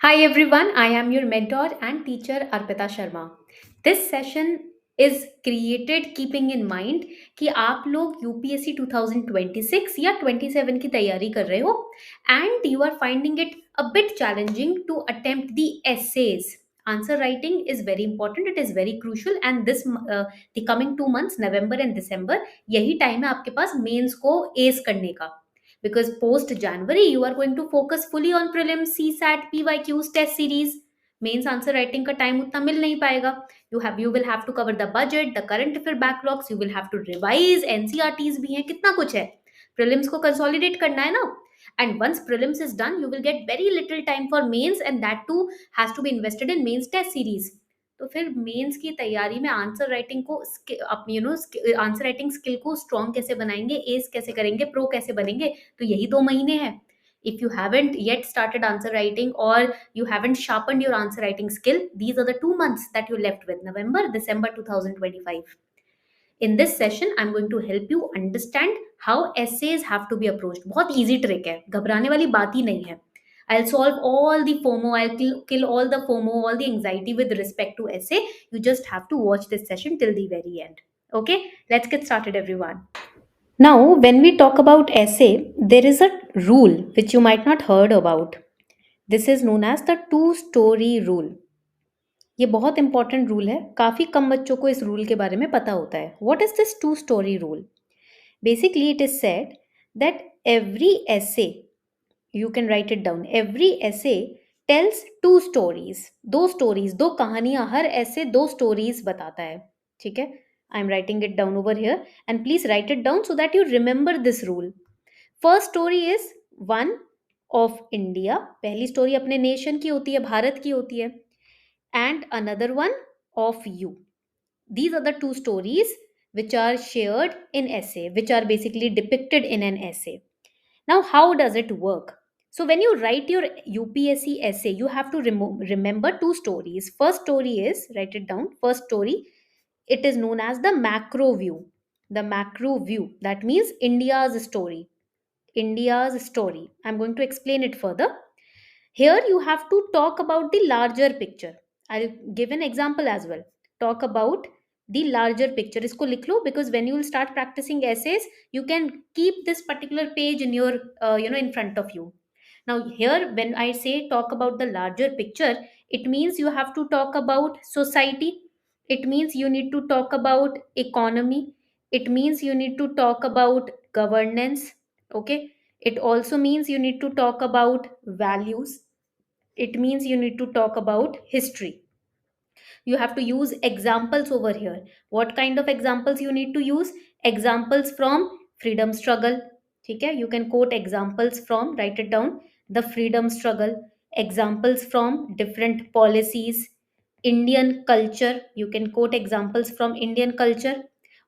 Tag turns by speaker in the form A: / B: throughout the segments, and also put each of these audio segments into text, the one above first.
A: Hi everyone, I am your mentor and teacher Arpita Sharma. This session is created keeping in mind कि आप लोग UPSC 2026 या 27 की तैयारी कर रहे हो and you are finding it a bit challenging to attempt the essays. Answer writing is very important, it is very crucial and the coming 2 months November and December यही टाइम है आपके पास मेंस को एस करने का because post January you are going to focus fully on prelims, CSAT, PYQs, test series. Mains answer writing का time उतना मिल नहीं पाएगा. You will have to cover the budget, the current affair backlogs, you will have to revise, NCRTs भी हैं, कितना कुछ है. Prelims को consolidate करना है ना. And once prelims is done, you will get very little time for mains, and that too has to be invested in mains test series. तो फिर मेंस की तैयारी में आंसर राइटिंग को आंसर राइटिंग स्किल को स्ट्रॉन्ग कैसे बनाएंगे, S कैसे करेंगे, प्रो कैसे बनेंगे, तो यही 2 महीने हैं. If you haven't yet started answer writing or you haven't sharpened your answer writing skill, these are the 2 months that you're left with, November, December 2025. In this session, I'm going to help you understand how essays have to be approached. बहुत easy trick है, घबराने वाली बात ही नहीं है. I'll solve all the FOMO, I'll kill all the FOMO, all the anxiety with respect to essay. You just have to watch this session till the very end. Okay, let's get started, everyone. Now, when we talk about essay, there is a rule which you might not heard about. This is known as the two-story rule. ये बहुत important rule है, काफ़ी कम बच्चों को इस rule के बारे में पता होता है. What is this two-story rule? Basically, it is said that every essay, you can write it down, every essay tells two stories. दो stories, दो कहानियां, हर essay दो stories बताता है. ठीक है, I am writing it down over here and please write it down so that you remember this rule. First story is one of India, पहली story अपने nation की होती है, भारत की होती है, and another one of you. These are the two stories which are shared in essay, which are basically depicted in an essay. Now, how does it work? So, when you write your UPSC essay, you have to remember two stories. First story is, write it down, first story, it is known as the macro view. The macro view, that means India's story. India's story. I'm going to explain it further. Here, you have to talk about the larger picture. I'll give an example as well. Talk about the larger picture. इसको लिख लो because when you will start practicing essays, you can keep this particular page in your in front of you. Now here, when I say talk about the larger picture, it means you have to talk about society. It means you need to talk about economy. It means you need to talk about governance. Okay. It also means you need to talk about values. It means you need to talk about history. You have to use examples over here. What kind of examples you need to use? Examples from freedom struggle. Okay, you can quote examples from, write it down, the freedom struggle, examples from different policies, Indian culture, you can quote examples from Indian culture,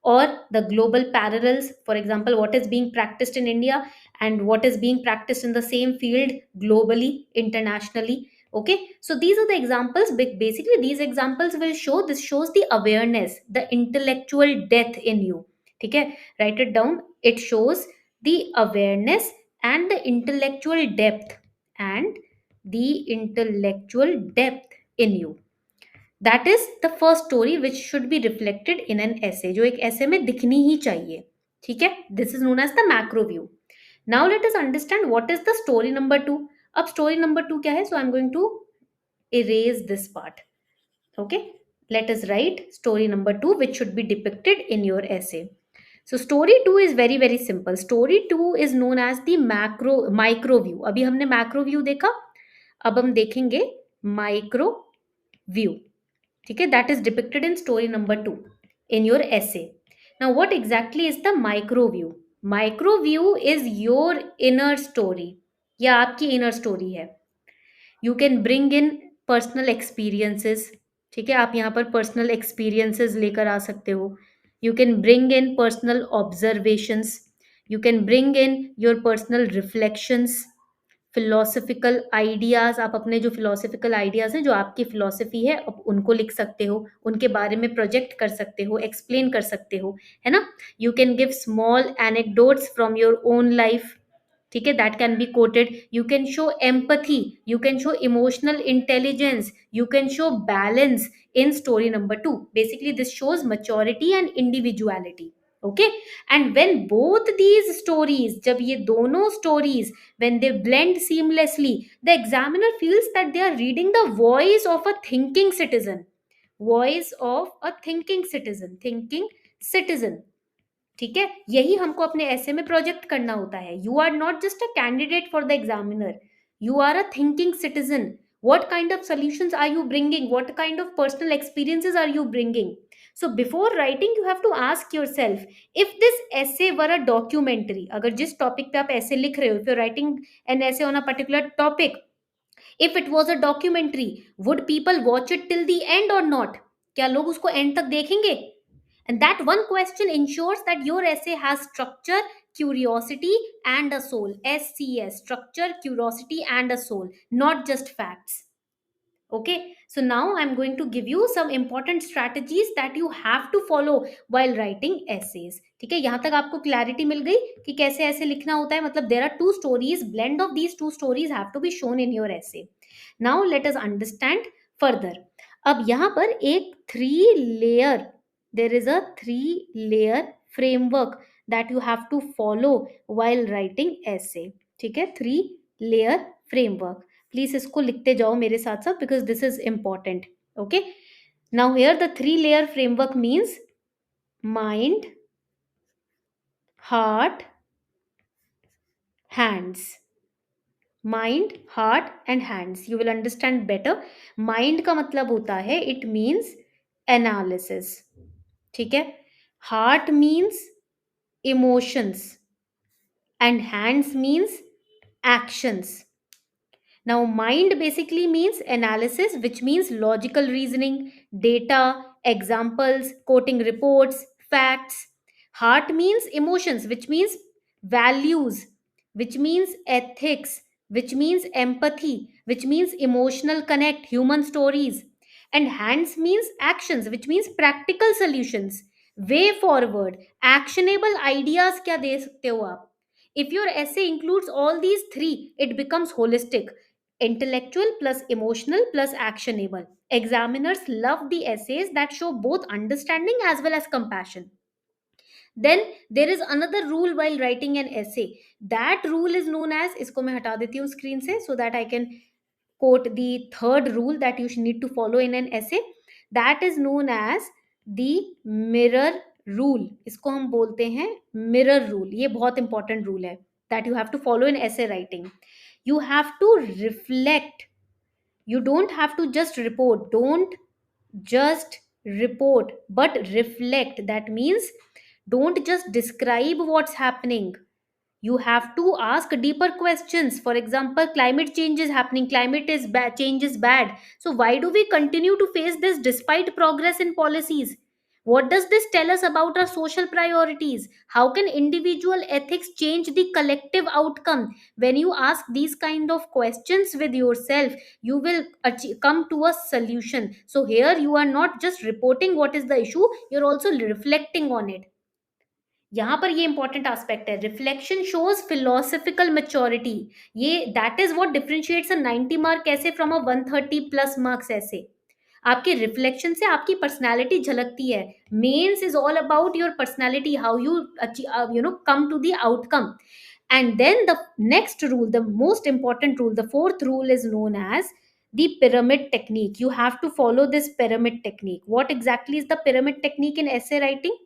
A: or the global parallels. For example, what is being practiced in India and what is being practiced in the same field globally, internationally. Okay, so these are the examples. Basically these examples will show, this shows the awareness, the intellectual depth in you. Okay, write it down. It shows the awareness and the intellectual depth, and the intellectual depth in you. That is the first story which should be reflected in an essay, जो एक essay में दिखनी ही चाहिए. ठीक है, this is known as the macro view. Now let us understand what is the story number 2. अब story number 2 क्या है? So I'm going to erase this part. Okay, let us write story number 2 which should be depicted in your essay. So story 2 is very very simple. Story 2 is known as the micro view. अभी हमने macro view देखा, अब हम देखेंगे micro view. ठीक है, that is depicted in story number 2 in your essay. Now what exactly is the micro view? Micro view is your inner story, या आपकी inner story है. You can bring in personal experiences. ठीक है, आप यहाँ पर पर्सनल एक्सपीरियंसेस लेकर आ सकते हो. You can bring in personal observations. You can bring in your personal reflections, philosophical ideas. आप अपने जो फिलोसफिकल आइडियाज हैं, जो आपकी फिलोसफी है, आप उनको लिख सकते हो, उनके बारे में प्रोजेक्ट कर सकते हो, एक्सप्लेन कर सकते हो, है ना. You can give small anecdotes from your own life. ठीक है, that can be coated. You can show empathy, you can show emotional intelligence, you can show balance in story number 2. Basically this shows maturity and individuality. Okay, and when both these stories, jab ye dono stories, when they blend seamlessly, the examiner feels that they are reading the voice of a thinking citizen. Voice of a thinking citizen, thinking citizen. ठीक है, यही हमको अपने ऐसे में project करना होता है. You are not just a candidate for the examiner, you are a thinking citizen. what kind of solutions are you bringing, what kind of personal experiences are you bringing? So before writing you have to ask yourself, if this essay were a documentary, अगर जिस topic पे आप ऐसे लिख रहे हो, if you're writing an essay on a particular topic, if it was a documentary, would people watch it till the end or not? क्या लोग उसको एंड तक देखेंगे? And that one question ensures that your essay has structure, curiosity, and a soul. SCS, structure, curiosity, and a soul, not just facts. Okay, so now I'm going to give you some important strategies that you have to follow while writing essays. ठीक है, यहाँ तक आपको clarity मिल गई कि कैसे ऐसे लिखना होता है. मतलब there are two stories, blend of these two stories have to be shown in your essay. Now let us understand further. अब यहाँ पर एक three layer, there is a three layer framework that you have to follow while writing essay. ठीक है, three layer framework. Please इसको लिखते जाओ मेरे साथ साथ, because this is important. Okay, now here the three layer framework means mind, heart, hands. Mind, heart and hands, you will understand better. Mind का मतलब होता है, इट मीन्स एनालिसिस. ठीक है, heart means emotions and hands means actions. Now, mind basically means analysis, which means logical reasoning, data, examples, quoting reports, facts. Heart means emotions, which means values, which means ethics, which means empathy, which means emotional connect, human stories. And hands means actions, which means practical solutions, way forward, actionable ideas. क्या दे सकते हो आप? If your essay includes all these three, it becomes holistic: intellectual plus emotional plus actionable. Examiners love the essays that show both understanding as well as compassion. Then there is another rule while writing an essay. That rule is known as, इसको मैं हटा देती हूँ screen से so that I can quote the third rule that you should need to follow in an essay. That is known as the mirror rule. इसको हम बोलते हैं mirror rule. ये बहुत important rule है that you have to follow in essay writing. You have to reflect. You don't have to just report. Don't just report, but reflect. That means don't just describe what's happening. You have to ask deeper questions. For example, climate change is happening, climate is bad, change is bad, so why do we continue to face this despite progress in policies? What does this tell us about our social priorities? How can individual ethics change the collective outcome? When you ask these kind of questions with yourself, you will come to a solution. So here you are not just reporting what is the issue, you're also reflecting on it. यहाँ पर ये important aspect है, reflection shows philosophical maturity. ये that is what differentiates a 90 mark essay from a 130 plus marks essay. आपके reflection से आपकी personality झलकती है. Mains is all about your personality, how you come to the outcome. And then the next rule, the most important rule, the fourth rule is known as the pyramid technique. You have to follow this pyramid technique. What exactly is the pyramid technique in essay writing?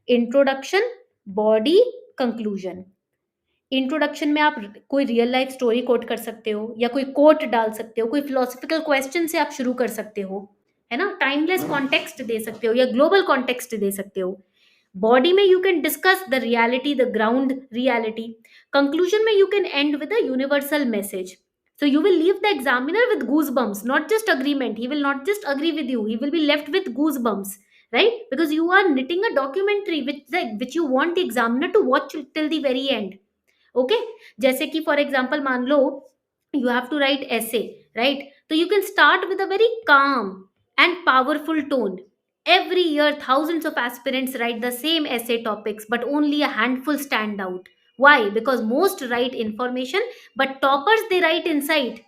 A: Introduction, body, conclusion. Introduction में आप कोई real life story coat कर सकते हो, या कोई coat डाल सकते हो, कोई फिलोसफिकल क्वेश्चन से आप शुरू कर सकते हो, है ना, टाइमलेस कॉन्टेक्स्ट दे सकते हो या ग्लोबल कॉन्टेक्स्ट दे सकते हो. बॉडी में you can discuss the reality, the ground reality. Conclusion में you can end with a universal message. So you will leave the examiner with goosebumps, not just agreement. He will not just agree with you. He will be left with goosebumps, right? Because you are knitting a documentary which you want the examiner to watch till the very end. Okay? जैसे कि for example मान लो you have to write essay, right? So you can start with a very calm and powerful tone. Every year thousands of aspirants write the same essay topics, but only a handful stand out. Why? Because most write information, but toppers they write insight.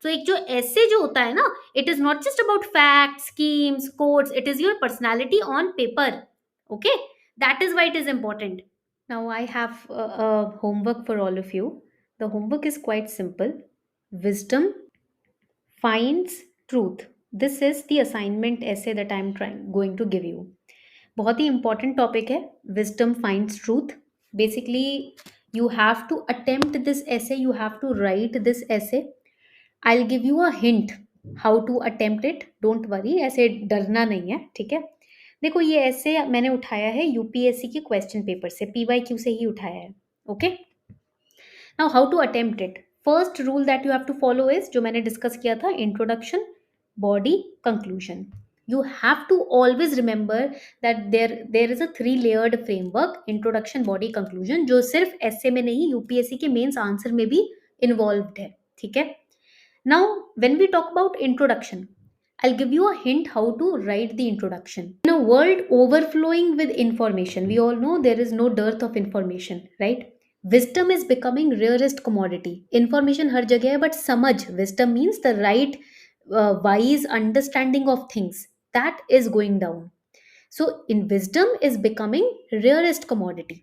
A: तो एक जो ऐसे जो होता है ना, it is not just about fact schemes codes, it is your personality on paper. Okay, that is why it is important. Now I have a homework for all of you. The homework is quite simple. Wisdom finds truth. This is the assignment essay that I am going to give you. बहुत ही important topic है. Wisdom finds truth. Basically, you have to attempt this essay. You have to write this essay. I'll give you a hint how to attempt it. Don't worry, ऐसे डरना नहीं है, ठीक है. देखो ये ऐसे मैंने उठाया है यूपीएससी के क्वेश्चन पेपर से, पीवाईक्यू से ही उठाया है. Okay, now how to attempt it. First rule that you have to follow is जो मैंने डिस्कस किया था, introduction, body, conclusion. You have to always remember that there is a 3 layered framework, introduction, body, conclusion, जो सिर्फ ऐसे में नहीं UPSC के मेंस आंसर में भी इन्वॉल्व्ड है, ठीक है. Now, when we talk about introduction, I'll give you a hint how to write the introduction. In a world overflowing with information, we all know there is no dearth of information, right? Wisdom is becoming rarest commodity. Information हर जगह है, but समझ, wisdom means the right, wise understanding of things. That is going down. So, in wisdom is becoming rarest commodity.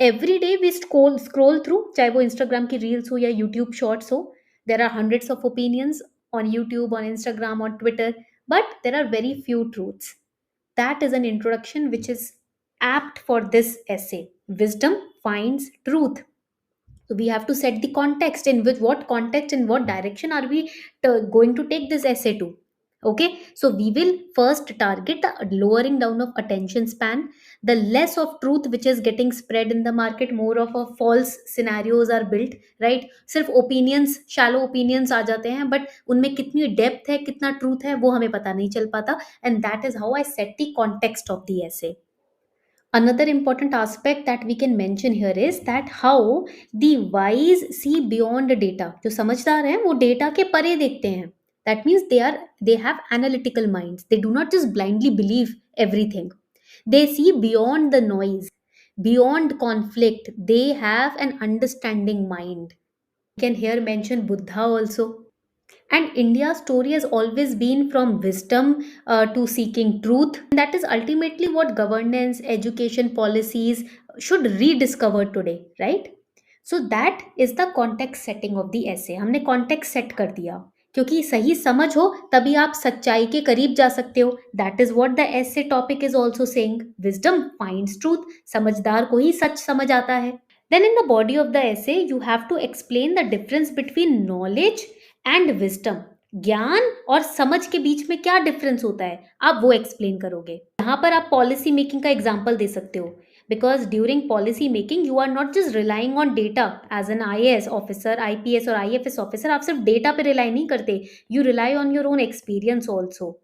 A: Every day we scroll through, चाहे वो Instagram की reels हो या YouTube shorts हो. There are hundreds of opinions on YouTube, on Instagram, on Twitter, but there are very few truths. That is an introduction which is apt for this essay. Wisdom finds truth. So we have to set the context, in which what context and what direction are we going to take this essay to. Okay, so we will first target the lowering down of attention span, the less of truth which is getting spread in the market, more of a false scenarios are built, right? सिर्फ opinions, shallow opinions आ जाते हैं, but उनमें कितनी depth है, कितना truth है, वो हमें पता नहीं चल पाता. And that is how I set the context of the essay. Another important aspect that we can mention here is that how the wise see beyond data. जो समझदार हैं वो डेटा के परे देखते हैं. That means they have analytical minds. They do not just blindly believe everything. They see beyond the noise, beyond conflict. They have an understanding mind. You can here mention Buddha also. And India's story has always been from wisdom to seeking truth. That is ultimately what governance, education policies should rediscover today, right? So that is the context setting of the essay. हमने context set कर दिया, क्योंकि सही समझ हो तभी आप सच्चाई के करीब जा सकते हो. That is what the essay topic is also saying. Wisdom finds truth. समझदार को ही सच समझ आता है. Then in the body of the essay, you have to explain the difference between knowledge and wisdom. ज्ञान और समझ के बीच में क्या डिफरेंस होता है, आप वो एक्सप्लेन करोगे. यहाँ पर आप पॉलिसी मेकिंग का एग्जाम्पल दे सकते हो, because during policy making you are not just relying on data. As an IAS officer, IPS और आईएफएस ऑफिसर, आप सिर्फ डेटा पे रिलाई नहीं करते. You rely on your own experience also.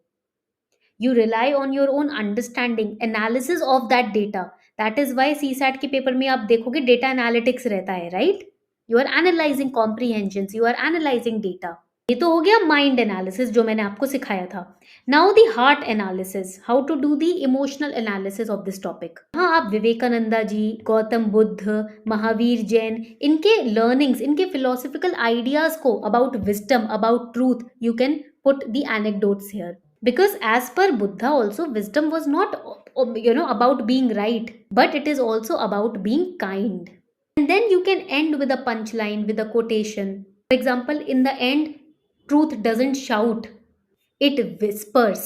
A: You rely on your own understanding, analysis of that data. That is why CSAT के paper में आप देखोगे डेटा एनालिटिक्स रहता है, right? You are analysing comprehension, you are analysing data. ये तो हो गया माइंड एनालिसिस जो मैंने आपको सिखाया था. Now the heart analysis, how to do the emotional analysis of this topic. हाँ, आप विवेकानंदा जी, गौतम बुद्ध, महावीर जैन, इनके लर्निंग्स, इनके फिलोसफिकल आइडियाज को about wisdom, about truth, you can put the anecdotes here. Because as per Buddha also, wisdom was not about being right, but it is also about being kind. And then you can end with a punchline, with a quotation. For example, in the end, truth doesn't shout, it whispers,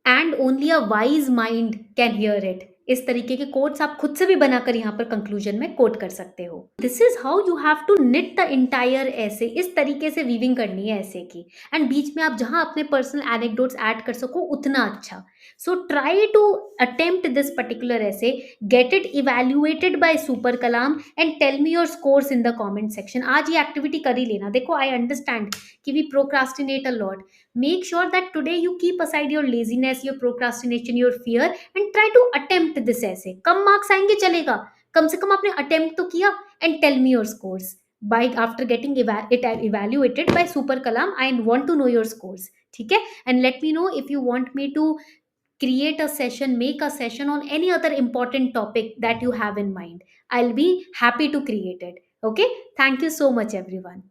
A: and only a wise mind can hear it. इस तरीके के quotes आप खुद से भी बनाकर यहाँ पर कंक्लूजन में कोट कर सकते हो. This is how you have to knit the entire essay. इस तरीके से वीविंग करनी है ऐसे की, एंड बीच में आप जहाँ अपने पर्सनल एनेक्डोट्स ऐड कर सको उतना अच्छा. So try to attempt this particular essay, get it evaluated by super Kalam and tell me your scores in the comment section. आज ये एक्टिविटी कर ही लेना. देखो, आई अंडरस्टैंड कि we procrastinate a lot. Make sure that today you keep aside your laziness, your procrastination, your fear, and try to attempt this essay. Come marks आएंगे चलेगा, कम से कम आपने अटेम्प्ट तो किया. And tell me your scores by after getting it evaluated by Super Kalam. I want to know your scores. ठीक है? And let me know if you want me to create a session, make a session on any other important topic that you have in mind. I'll be happy to create it. Okay, thank you so much everyone.